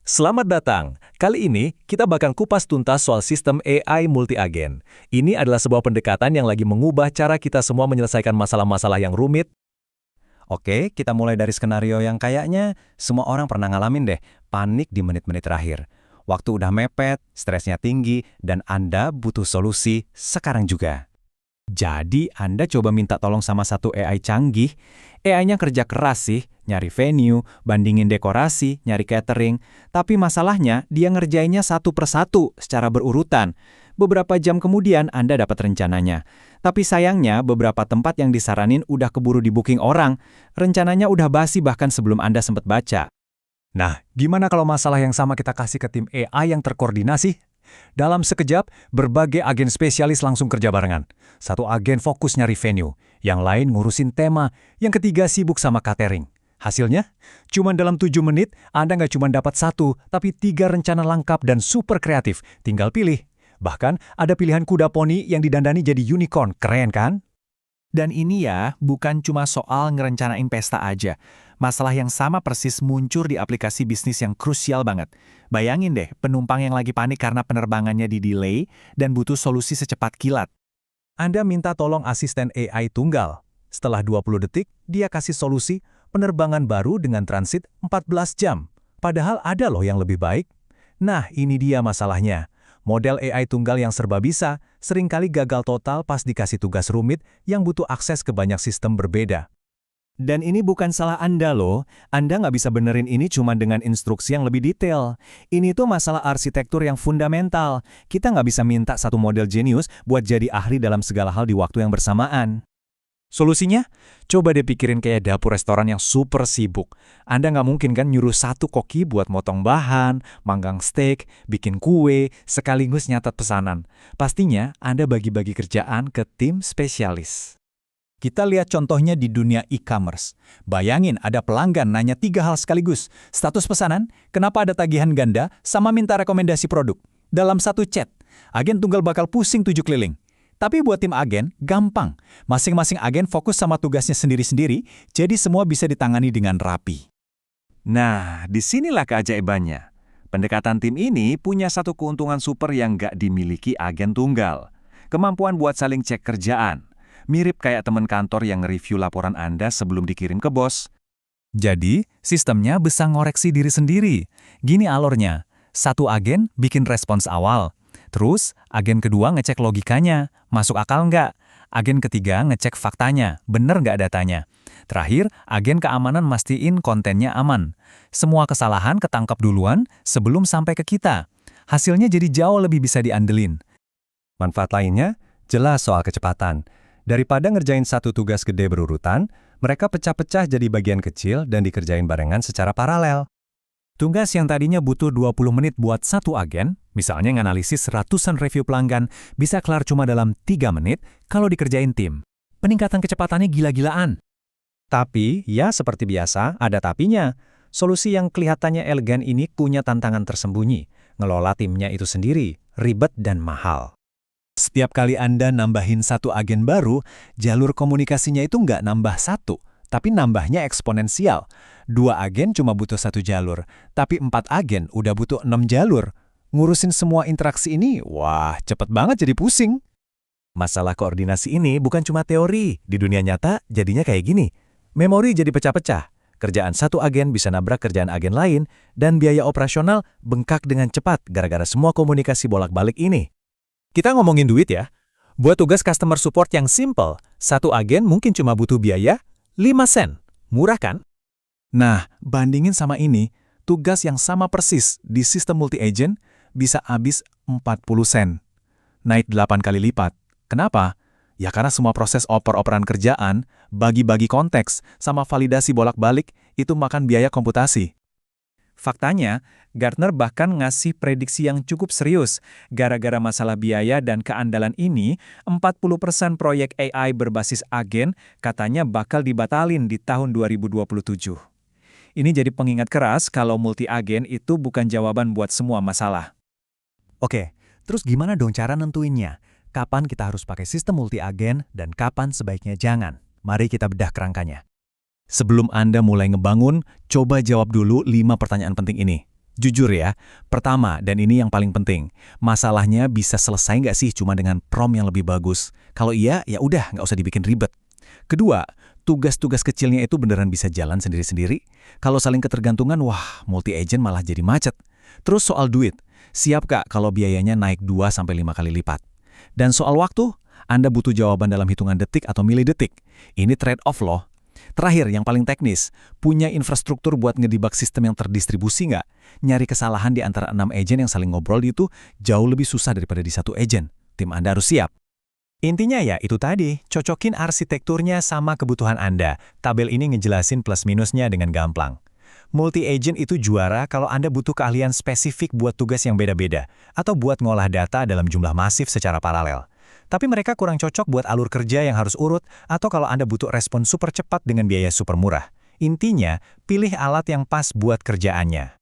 Selamat datang. Kali ini, kita bakal kupas tuntas soal sistem AI multi-agen. Ini adalah sebuah pendekatan yang lagi mengubah cara kita semua menyelesaikan masalah-masalah yang rumit. Oke, kita mulai dari skenario yang kayaknya semua orang pernah ngalamin deh, panik di menit-menit terakhir. Waktu udah mepet, stresnya tinggi, dan Anda butuh solusi sekarang juga. Jadi, Anda coba minta tolong sama satu AI canggih. AI-nya kerja keras sih, nyari venue, bandingin dekorasi, nyari catering. Tapi masalahnya, dia ngerjainnya satu persatu secara berurutan. Beberapa jam kemudian, Anda dapat rencananya. Tapi sayangnya, beberapa tempat yang disaranin udah keburu di-booking orang. Rencananya udah basi bahkan sebelum Anda sempat baca. Nah, gimana kalau masalah yang sama kita kasih ke tim AI yang terkoordinasi? Dalam sekejap, berbagai agen spesialis langsung kerja barengan. Satu agen fokus nyari venue, yang lain ngurusin tema, yang ketiga sibuk sama catering. Hasilnya, cuma dalam 7 menit, Anda nggak cuma dapat satu, tapi 3 rencana lengkap dan super kreatif. Tinggal pilih. Bahkan, ada pilihan kuda poni yang didandani jadi unicorn. Keren kan? Dan ini ya, bukan cuma soal ngerencanain pesta aja. Masalah yang sama persis muncul di aplikasi bisnis yang krusial banget. Bayangin deh, penumpang yang lagi panik karena penerbangannya di-delay dan butuh solusi secepat kilat. Anda minta tolong asisten AI tunggal. Setelah 20 detik, dia kasih solusi penerbangan baru dengan transit 14 jam. Padahal ada loh yang lebih baik. Nah, ini dia masalahnya. Model AI tunggal yang serba bisa, seringkali gagal total pas dikasih tugas rumit yang butuh akses ke banyak sistem berbeda. Dan ini bukan salah Anda loh. Anda nggak bisa benerin ini cuma dengan instruksi yang lebih detail. Ini tuh masalah arsitektur yang fundamental. Kita nggak bisa minta satu model jenius buat jadi ahli dalam segala hal di waktu yang bersamaan. Solusinya? Coba deh pikirin kayak dapur restoran yang super sibuk. Anda nggak mungkin kan nyuruh satu koki buat motong bahan, manggang steak, bikin kue, sekaligus nyatet pesanan. Pastinya Anda bagi-bagi kerjaan ke tim spesialis. Kita lihat contohnya di dunia e-commerce. Bayangin ada pelanggan nanya 3 hal sekaligus. Status pesanan, kenapa ada tagihan ganda, sama minta rekomendasi produk. Dalam satu chat, agen tunggal bakal pusing 7 keliling. Tapi buat tim agen, gampang. Masing-masing agen fokus sama tugasnya sendiri-sendiri, jadi semua bisa ditangani dengan rapi. Nah, disinilah keajaibannya. Pendekatan tim ini punya satu keuntungan super yang nggak dimiliki agen tunggal. Kemampuan buat saling cek kerjaan. Mirip kayak teman kantor yang nge-review laporan Anda sebelum dikirim ke bos. Jadi, sistemnya bisa ngoreksi diri sendiri. Gini alurnya, satu agen bikin respons awal. Terus, agen kedua ngecek logikanya, masuk akal nggak? Agen ketiga ngecek faktanya, bener nggak datanya? Terakhir, agen keamanan mastiin kontennya aman. Semua kesalahan ketangkap duluan sebelum sampai ke kita. Hasilnya jadi jauh lebih bisa diandelin. Manfaat lainnya, jelas soal kecepatan. Daripada ngerjain satu tugas gede berurutan, mereka pecah-pecah jadi bagian kecil dan dikerjain barengan secara paralel. Tugas yang tadinya butuh 20 menit buat satu agen, misalnya nganalisis ratusan review pelanggan, bisa kelar cuma dalam 3 menit kalau dikerjain tim. Peningkatan kecepatannya gila-gilaan. Tapi, ya seperti biasa, ada tapinya. Solusi yang kelihatannya elegan ini punya tantangan tersembunyi. Ngelola timnya itu sendiri, ribet dan mahal. Setiap kali Anda nambahin satu agen baru, jalur komunikasinya itu nggak nambah satu, tapi nambahnya eksponensial. 2 agen cuma butuh 1 jalur, tapi 4 agen udah butuh 6 jalur. Ngurusin semua interaksi ini, wah cepet banget jadi pusing. Masalah koordinasi ini bukan cuma teori. Di dunia nyata jadinya kayak gini. Memori jadi pecah-pecah. Kerjaan satu agen bisa nabrak kerjaan agen lain, dan biaya operasional bengkak dengan cepat gara-gara semua komunikasi bolak-balik ini. Kita ngomongin duit ya. Buat tugas customer support yang simple, satu agen mungkin cuma butuh biaya 5 sen. Murah kan? Nah, bandingin sama ini, tugas yang sama persis di sistem multi-agent bisa habis 40 sen. Naik 8 kali lipat. Kenapa? Ya karena semua proses oper-operan kerjaan, bagi-bagi konteks, sama validasi bolak-balik itu makan biaya komputasi. Faktanya, Gartner bahkan ngasih prediksi yang cukup serius. Gara-gara masalah biaya dan keandalan ini, 40% proyek AI berbasis agen katanya bakal dibatalin di tahun 2027. Ini jadi pengingat keras kalau multi-agen itu bukan jawaban buat semua masalah. Oke, terus gimana dong cara nentuinnya? Kapan kita harus pakai sistem multi-agen dan kapan sebaiknya jangan? Mari kita bedah kerangkanya. Sebelum Anda mulai ngebangun, coba jawab dulu 5 pertanyaan penting ini. Jujur ya, pertama, dan ini yang paling penting, masalahnya bisa selesai nggak sih cuma dengan prompt yang lebih bagus? Kalau iya, ya udah, nggak usah dibikin ribet. Kedua, tugas-tugas kecilnya itu beneran bisa jalan sendiri-sendiri. Kalau saling ketergantungan, wah, multi-agent malah jadi macet. Terus soal duit, siap Kak kalau biayanya naik 2-5 kali lipat. Dan soal waktu, Anda butuh jawaban dalam hitungan detik atau milidetik. Ini trade-off loh. Terakhir, yang paling teknis, punya infrastruktur buat ngedebug sistem yang terdistribusi nggak? Nyari kesalahan di antara 6 agent yang saling ngobrol itu jauh lebih susah daripada di satu agent. Tim Anda harus siap. Intinya ya itu tadi, cocokin arsitekturnya sama kebutuhan Anda. Tabel ini ngejelasin plus minusnya dengan gampang. Multi-agent itu juara kalau Anda butuh keahlian spesifik buat tugas yang beda-beda, atau buat ngolah data dalam jumlah masif secara paralel. Tapi mereka kurang cocok buat alur kerja yang harus urut, atau kalau Anda butuh respon super cepat dengan biaya super murah. Intinya, pilih alat yang pas buat kerjaannya.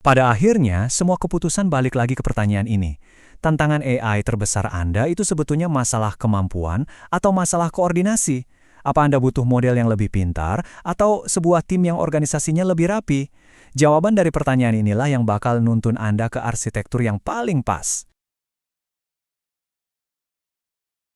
Pada akhirnya, semua keputusan balik lagi ke pertanyaan ini. Tantangan AI terbesar Anda itu sebetulnya masalah kemampuan atau masalah koordinasi. Apa Anda butuh model yang lebih pintar atau sebuah tim yang organisasinya lebih rapi? Jawaban dari pertanyaan inilah yang bakal nuntun Anda ke arsitektur yang paling pas.